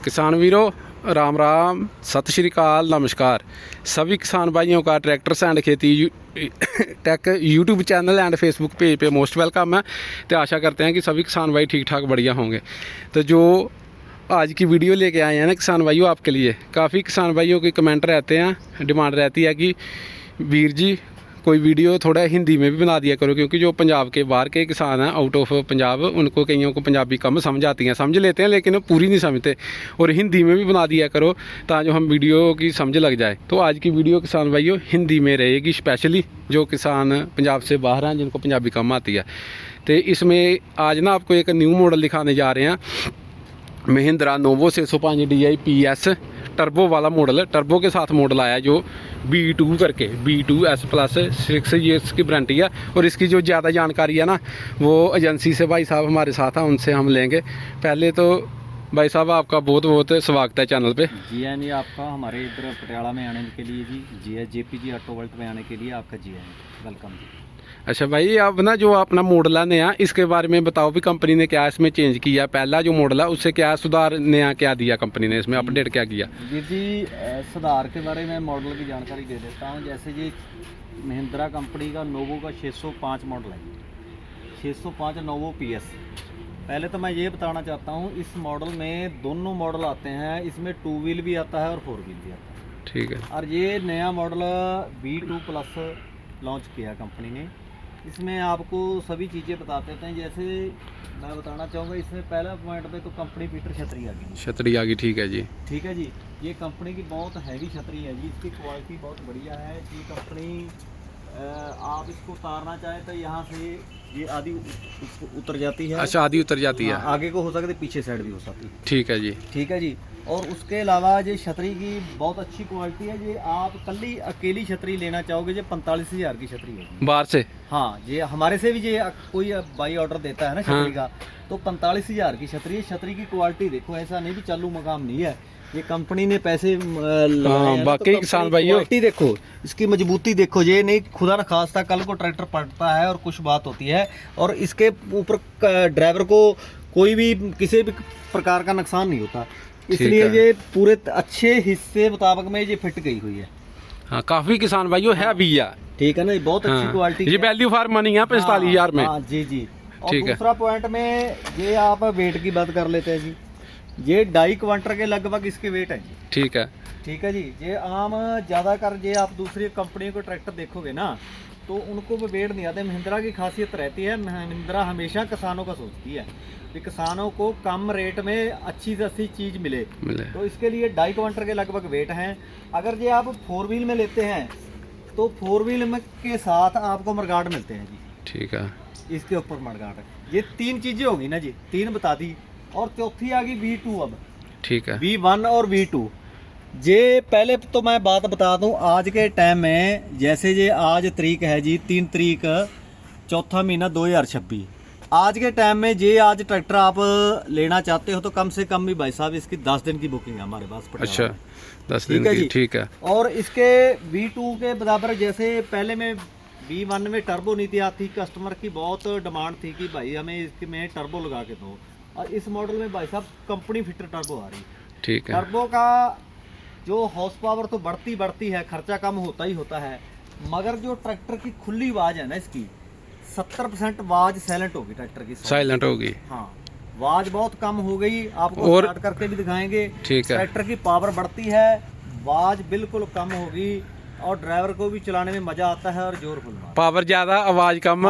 किसान वीरों, राम राम, सत श्री अकाल, नमस्कार। सभी किसान भाइयों का ट्रैक्टर्स एंड खेती take YouTube channel and Facebook page पे मोस्ट वेलकम है। तो आशा करते हैं कि सभी किसान भाई ठीक ठाक बढ़िया होंगे। तो जो आज की वीडियो लेके आए हैं ना किसान भाइयों आपके लिए, काफ़ी किसान भाइयों के कमेंट रहते हैं, डिमांड रहती है कि वीर जी कोई वीडियो थोड़ा हिंदी में भी बना दिया करो, क्योंकि जो पंजाब के बाहर के किसान हैं, आउट ऑफ पंजाब, उनको कईयों को पंजाबी कम समझ आती हैं, समझ लेते हैं लेकिन पूरी नहीं समझते, और हिंदी में भी बना दिया करो ताकि हम वीडियो की समझ लग जाए। तो आज की वीडियो किसान भाइयों हिंदी में रहेगी, स्पेशली जो किसान पंजाब से बाहर हैं जिनको पंजाबी कम आती है। तो इसमें आज ना आपको एक न्यू मॉडल दिखाने जा रहे हैं, Mahindra novo 605 DI PS turbo वाला मॉडल। टर्बो के साथ मॉडल आया है जो B2 करके, B2S+ 6 ईयर्स की वारंटी है। और इसकी जो ज़्यादा जानकारी है ना वो एजेंसी से भाई साहब हमारे साथ हैं, उनसे हम लेंगे। पहले तो भाई साहब आपका बहुत बहुत स्वागत है चैनल पे। जी जी, आपका हमारे इधर पटियाला में आने के लिए जी JPG ऑटो वर्ल्ड में आने के लिए आपका जी वेलकम जी। अच्छा भाई, अब ना जो अपना मॉडल है नया, इसके बारे में बताओ भी कंपनी ने क्या इसमें चेंज किया। पहला जो मॉडल है उससे क्या सुधार नया क्या दिया कंपनी ने, इसमें अपडेट क्या किया? जी सुधार के बारे में मॉडल की जानकारी दे देता हूँ। जैसे ये महिंद्रा कंपनी का नोवो का 605 मॉडल है, 605 नोवो PS। पहले तो मैं ये बताना चाहता हूँ, इस मॉडल में दोनों मॉडल आते हैं, इसमें 2 व्हील भी आता है और 4 व्हील भी आता है। ठीक है। और ये नया मॉडल B2+ लॉन्च किया कंपनी ने। इसमें आपको सभी चीज़ें बता देते हैं। जैसे मैं बताना चाहूँगा, इसमें पहला पॉइंट पे तो कंपनी पीटर छतरी आ गई। छतरी आ गई, ठीक है जी। ठीक है जी, ये कंपनी की बहुत हैवी छतरी है जी, इसकी क्वालिटी बहुत बढ़िया है जी। कंपनी आप इसको उतारना चाहें तो यहाँ से ये आधी उतर जाती है। अच्छा, आधी उतर जाती है। आगे को हो सकता है, पीछे साइड भी हो सकती है। ठीक है जी। ठीक है जी। और उसके अलावा ये छतरी की बहुत अच्छी क्वालिटी है। ये आप कल अकेली छतरी लेना चाहोगे, जो 45,000 की छतरी है बाहर से। हाँ, ये हमारे से भी ये कोई बाई ऑर्डर देता है ना छतरी का, तो 45,000 की छतरी है। छतरी की क्वालिटी देखो, ऐसा नहीं भी चालू मकाम नहीं है, ये कंपनी ने पैसे बाकी किसान भाइयों क्वालिटी देखो, इसकी मजबूती देखो। ये नहीं खुदा न खास्ता कल को ट्रैक्टर पलटता है और कुछ बात होती है और इसके ऊपर ड्राइवर को कोई भी किसी भी प्रकार का नुकसान नहीं होता, इसलिए ये पूरे अच्छे हिस्से मुताबिक में ये फिट गई हुई है। हाँ, काफी किसान भाइयों है भैया। ठीक है ना, ये बहुत अच्छी क्वालिटी ये वैल्यू फॉर मनी है 45,000 में। हाँ जी जी। और दूसरा पॉइंट में ये आप वेट की बात कर लेते हैं जी, ये 2.5 क्विंटल के लगभग इसके वेट है जी। ठीक है। ठीक है जी। ये आम ज़्यादा कर ये आप दूसरी कंपनी को ट्रैक्टर देखोगे ना तो उनको भी वेट नहीं आते। महिंद्रा की खासियत रहती है, महिंद्रा हमेशा किसानों का सोचती है कि किसानों को कम रेट में अच्छी से अच्छी चीज़ मिले। तो इसके लिए 2.5 क्विंटल के लगभग वेट हैं। अगर ये आप 4 व्हील में लेते हैं तो 4 व्हील में के साथ आपको मडगार्ड मिलते हैं जी। ठीक है। इसके ऊपर मडगार्ड, ये 3 चीज़ें होगी ना जी, 3 बता दी। और चौथी आ गई V2 अब। ठीक है। V1 और V2। ये पहले तो मैं बात बता दूं, आज के टाइम में जैसे ये आज तारीख है जी 3 तारीख चौथा महीना 2026। आज के टाइम में ये आज ट्रैक्टर आप लेना चाहते हो तो कम से कम भी भाई साहब इसकी 10 दिन की बुकिंग है हमारे पास। अच्छा, 10 दिन की। ठीक है। और इसके V2 के बराबर, जैसे पहले में V1 में टर्बो नहीं थी आती, कस्टमर की बहुत डिमांड थी कि भाई हमें इसके में टर्बो लगा के दो, और इस मॉडल में भाई साहब कंपनी फिटर टर्बो आ रही है। ठीक है। टर्बो का जो हॉर्स पावर तो बढ़ती है, खर्चा कम होता ही होता है, मगर जो ट्रैक्टर की खुली आवाज है ना, इसकी 70% आवाज साइलेंट होगी ट्रैक्टर की। साइलेंट होगी, हाँ, आवाज बहुत कम हो गई। आपको स्टार्ट करके भी दिखाएंगे। ठीक है। ट्रैक्टर की पावर बढ़ती है, आवाज बिल्कुल कम होगी और ड्राइवर को भी चलाने में मजा आता है और जोर फुल। पावर ज्यादा, आवाज कम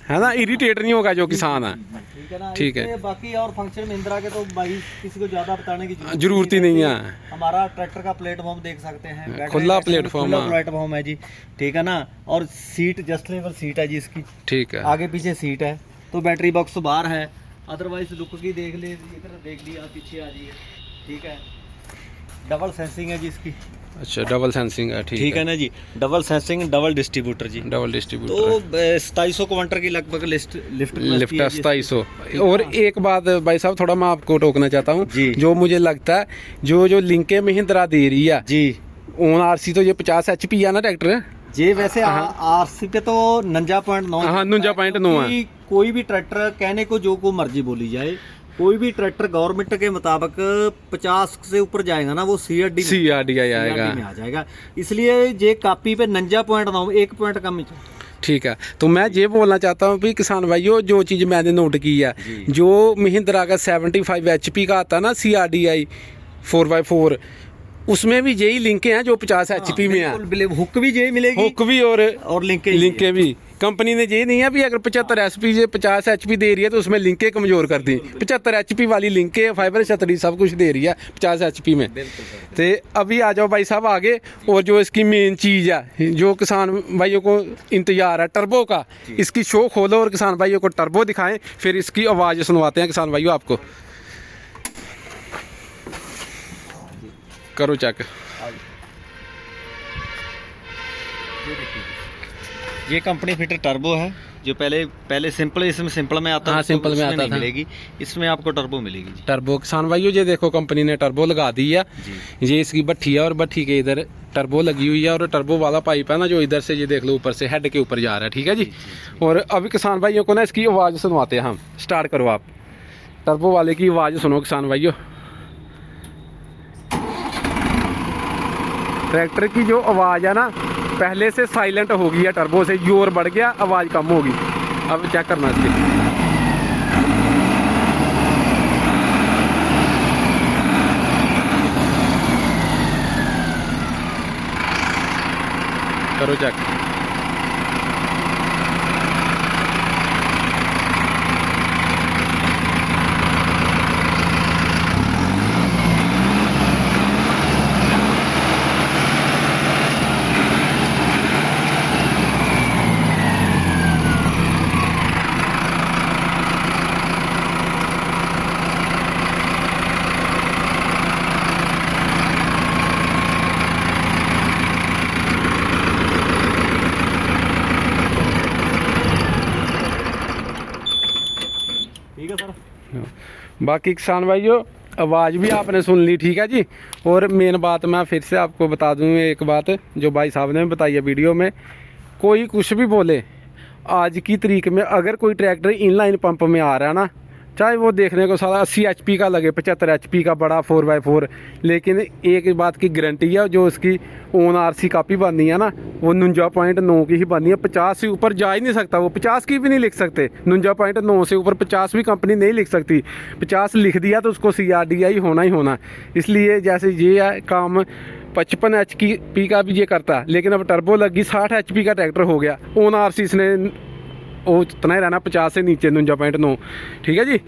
है ना, इरिटेट नहीं होगा जो किसान है। ठीक है ना। ठीक है। बाकी और फंक्शन महिंद्रा के तो भाई किसी को ज्यादा बताने की जरूरत ही नहीं है। हमारा ट्रैक्टर का प्लेटफॉर्म देख सकते हैं, खुला प्लेटफॉर्म है जी। ठीक है ना। और सीट जस्ट लेवल सीट है जी इसकी। ठीक है। आगे पीछे सीट है, तो बैटरी बॉक्स तो बाहर है। अदरवाइज लुक की देख ले, इधर देख लिया, पीछे आ जाइए। ठीक है। डबल सेंसिंग है जी इसकी। अच्छा, डबल सेंसिंग है। ठीक है ना जी। डबल सेंसिंग, डबल डिस्ट्रीब्यूटर जी। Double distributor. तो 2700 क्विंटल की लगभग लिफ्ट 2700। और एक बात भाई साहब, थोड़ा मैं आपको टोकना चाहता हूँ, जो मुझे लगता है जो लिंके महिंद्रा दे रही है जी, ऑन आरसी तो ये 50 HP है ना ट्रैक्टर जी। वैसे आरसी पे तो 49.9 है। कोई भी ट्रैक्टर कहने को जो को मर्जी बोली जाए, कोई भी ट्रैक्टर गवर्नमेंट के मुताबिक 50 से ऊपर जाएगा ना वो CRDI आएगा। में आ जाएगा। इसलिए ये कापी पे 49.9 1 पॉइंट कम ही चाहिए। ठीक है, तो मैं ये बोलना चाहता हूँ भी किसान भाइयों, जो चीज़ मैंने नोट की है, जो महिंद्रा का 75 HP का आता है ना CRDI 4x4, उसमें भी यही लिंकें हैं जो 50 HP में है। हुक भी यही मिलेगी, हुक भी और लिंकें भी। कंपनी ने ये नहीं है भी अगर 75 HP से 50 HP दे रही है तो उसमें लिंकें कमज़ोर कर दी। 75 HP वाली लिंकें, फाइबर छतरी सब कुछ दे रही है 50 HP में। तो अभी आ जाओ भाई साहब आगे, और जो इसकी मेन चीज़ है जो किसान भाइयों को इंतजार है टर्बो का, इसकी शो खोलो और किसान भाइयों को टर्बो दिखाएं, फिर इसकी आवाज़ सुनवाते हैं किसान भाइयों आपको। करो चेक। ये कंपनी फिटर टर्बो है, जो पहले सिंपल, इसमें सिंपल में आता हाँ, है, सिंपल में आता था। मिलेगी, इसमें आपको टर्बो मिलेगी जी। टर्बो किसान भाइयों ये देखो कंपनी ने टर्बो लगा दी है। ये इसकी भट्ठी है और भट्ठी के इधर टर्बो लगी हुई है, और टर्बो वाला पाइप है ना जो इधर से ये देख लो ऊपर से हेड के ऊपर जा रहा है। ठीक है जी। और अभी किसान भाइयों को ना इसकी आवाज़ सुनवाते हैं हम। स्टार्ट करो आप, टर्बो वाले की आवाज़ सुनो किसान भाइयों। ट्रैक्टर की जो आवाज़ है ना पहले से साइलेंट हो गई है, टर्बो से जोर बढ़ गया, आवाज़ कम होगी। अब चेक करना इसकी। करो चेक। ठीक है सर। बाकी किसान भाइयों आवाज़ भी आपने सुन ली। ठीक है जी। और मेन बात मैं फिर से आपको बता दूँ, एक बात जो भाई साहब ने बताई है वीडियो में, कोई कुछ भी बोले, आज की तारीख में अगर कोई ट्रैक्टर इनलाइन पंप में आ रहा है ना, चाहे वो देखने को सारा 80 HP का लगे, 75 HP का बड़ा 4x4, लेकिन एक बात की गारंटी है, जो उसकी ओन RC कापी बननी है ना वो 49.9 की ही बननी है। 50 से ऊपर जा ही नहीं सकता, वो 50 की भी नहीं लिख सकते। 49.9 से ऊपर 50 भी कंपनी नहीं लिख सकती। 50 लिख दिया तो उसको CRDI होना ही होना। इसलिए जैसे ये है काम 55 HP का भी ये करता है, लेकिन अब टर्बो लगी 60 HP का ट्रैक्टर हो गया, ओन RC इसने वो उतना ही रहना 50 से नीचे 49.9। ठीक है जी।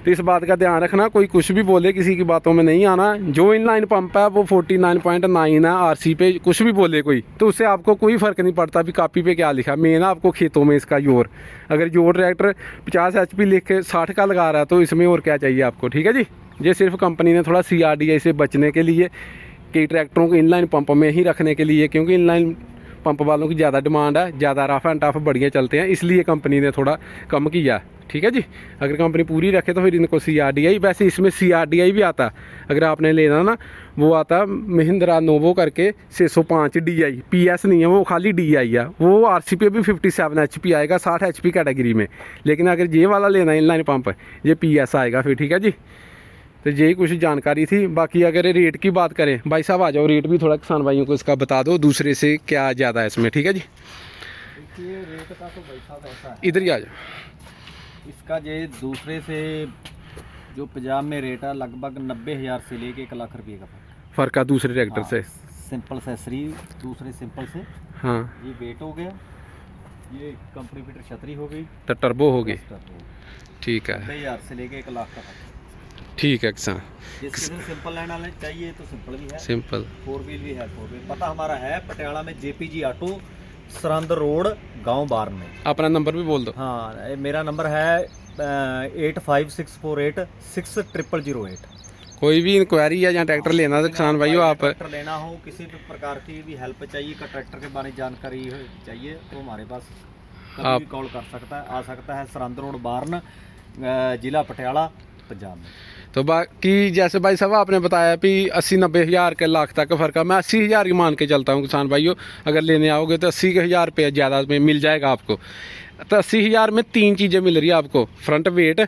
तो इस बात का ध्यान रखना, कोई कुछ भी बोले किसी की बातों में नहीं आना। जो इनलाइन पंप है वो 49.9 है RC पे, कुछ भी बोले कोई तो उससे आपको कोई फ़र्क नहीं पड़ता भी कापी पे क्या लिखा। मेन है आपको खेतों में इसका जोर, अगर जोर ट्रैक्टर 50 HP लिख के 60 का लगा रहा है तो इसमें और क्या चाहिए आपको। ठीक है जी। ये सिर्फ कंपनी ने थोड़ा CRDI से बचने के लिए, कई ट्रैक्टरों को इनलाइन पंप में ही रखने के लिए, क्योंकि इनलाइन पंप वालों की ज़्यादा डिमांड है, ज़्यादा रफ एंड टफ बढ़िया चलते हैं, इसलिए कंपनी ने थोड़ा कम किया। ठीक है जी। अगर कंपनी पूरी रखे तो फिर इनको CRDI, वैसे इसमें CRDI भी आता, अगर आपने लेना ना वो आता महिंद्रा नोवो करके 605 DI, PS नहीं है वो, खाली DI है। वो RC पे भी 57 HP आएगा 60 HP कैटेगरी में, लेकिन अगर ये वाला लेना है इनलाइन पंप, ये PS आएगा फिर। ठीक है जी। तो यही कुछ जानकारी थी। बाकी अगर रेट की बात करें, भाई साहब आ जाओ, रेट भी थोड़ा किसान भाइयों को इसका बता दो, दूसरे से क्या ज़्यादा है इसमें। ठीक है जी। देखिए रेट का तो भाई साहब ऐसा है, इधर ही आ जाओ। इसका ये दूसरे से जो पंजाब में रेट है लगभग 90,000 से लेके 1 लाख रुपये का फ़र्क है दूसरे ट्रैक्टर से। सिंपल सेसरी दूसरे सिंपल से, हाँ, ये वेट हो गया, ये कंपनी फिटर छतरी हो गई, तो टर्बो हो गई। ठीक है, 90,000 से लेके 1 लाख का। ठीक है किसान। जिसके सिंपल लाइन वाले चाहिए तो सिंपल भी है, सिंपल 4 व्हील भी है। 4 व्हील पता हमारा है पटियाला में, JPG ऑटो, सरंद रोड, गांव बार में। अपना नंबर भी बोल दो। हाँ, मेरा नंबर है 8564860008। कोई भी इंक्वायरी है या ट्रैक्टर लेना तो किसान भाइयों आप ट्रैक्टर लेना हो, किसी भी प्रकार की भी हेल्प चाहिए, का ट्रैक्टर के बारे में जानकारी चाहिए तो हमारे पास कभी भी कॉल कर सकता है, आ सकता है। सरंद रोड बारन, जिला पटियाला, पंजाब में। तो बाकी जैसे भाई साहब आपने बताया कि 80-90 हज़ार के लाख तक का फ़र्क है, मैं 80,000 की मान के चलता हूँ किसान भाइयों। अगर लेने आओगे तो 80,000 रुपये ज़्यादा में मिल जाएगा आपको। तो 80,000 में 3 चीज़ें मिल रही है आपको, फ्रंट वेट,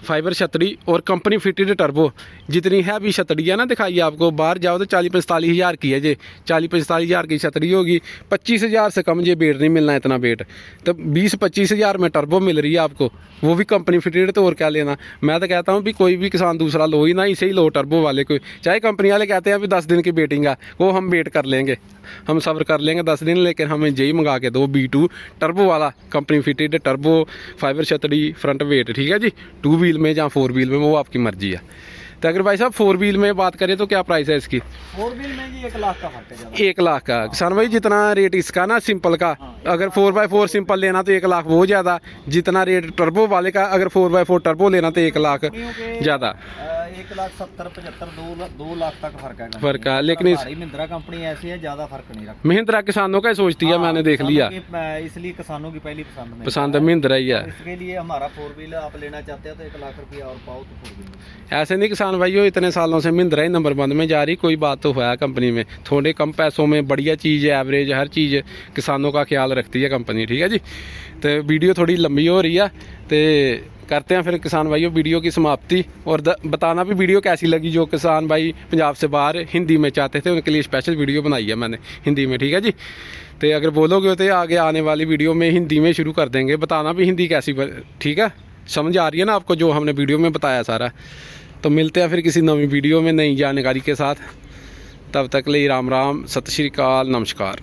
फाइबर छतरी और कंपनी फिटेड टर्बो। जितनी है भी छतरी है ना दिखाइए आपको, बाहर जाओ तो 40-45 हज़ार की है जी, 40-45 हज़ार की छतरी होगी, 25 हज़ार से कम ये बेट नहीं मिलना इतना बेट। तो 20-25 हज़ार में टर्बो मिल रही है आपको, वो भी कंपनी फिटेड, तो और क्या लेना। मैं तो कहता हूँ भी कोई भी किसान दूसरा लो ही ना, इसे ही लो टर्बो वाले को। चाहे कंपनी वाले कहते हैं भी 10 दिन की बेटिंग है, वो हम वेट कर लेंगे, हम सब्र कर लेंगे 10 दिन, लेकिन हमें यही मंगा के दो B2 टर्बो वाला कंपनी फिटेड टर्बो फाइबर छतरी फ्रंट वेट, ठीक है जी। 2 व्हील में या 4 व्हील में वो आपकी मर्जी है। तो अगर भाई साहब 4 व्हील में बात करें तो क्या प्राइस है इसकी? 4 व्हील में जी 1 लाख का फर्क है ज़्यादा। 1 लाख का किसान भाई, जितना रेट इसका ना सिंपल का, अगर 4x4 सिंपल लेना तो 1 लाख बहुत ज़्यादा, जितना रेट टर्बो वाले का अगर 4x4 टर्बो लेना तो 1 लाख ज़्यादा। 1,70,75 2 लाख तक फर्क है, लेकिन इस महिंद्रा कंपनी ऐसी है, ज़्यादा फर्क नहीं रखती। महिंद्रा किसानों का ही सोचती है, मैंने देख लिया, इसलिए किसानों की पहली पसंद महिंद्रा ही है। इसके लिए हमारा 4 व्हील आप लेना चाहते हो तो 1 लाख रुपया और पाओ तो 4 व्हील। ऐसे नहीं किसान भाइयों, इतने सालों से महिंद्रा ही नंबर 1 में जा रही, कोई बात तो है कंपनी में, थोड़े कम पैसों में बढ़िया चीज़ है, एवरेज हर चीज़ किसानों का ख्याल रखती है कंपनी, ठीक है जी। तो वीडियो थोड़ी लंबी हो रही है, तो करते हैं फिर किसान भाइयों वीडियो की समाप्ति, और बताना भी वीडियो कैसी लगी। जो किसान भाई पंजाब से बाहर हिंदी में चाहते थे उनके लिए स्पेशल वीडियो बनाई है मैंने हिंदी में, ठीक है जी। तो अगर बोलोगे तो आगे आने वाली वीडियो में हिंदी में शुरू कर देंगे, बताना भी हिंदी कैसी, ठीक है, समझ आ रही है ना आपको जो हमने वीडियो में बताया सारा। तो मिलते हैं फिर किसी नई वीडियो में नई जानकारी के साथ, तब तक लिए राम राम, सत श्री अकाल, नमस्कार।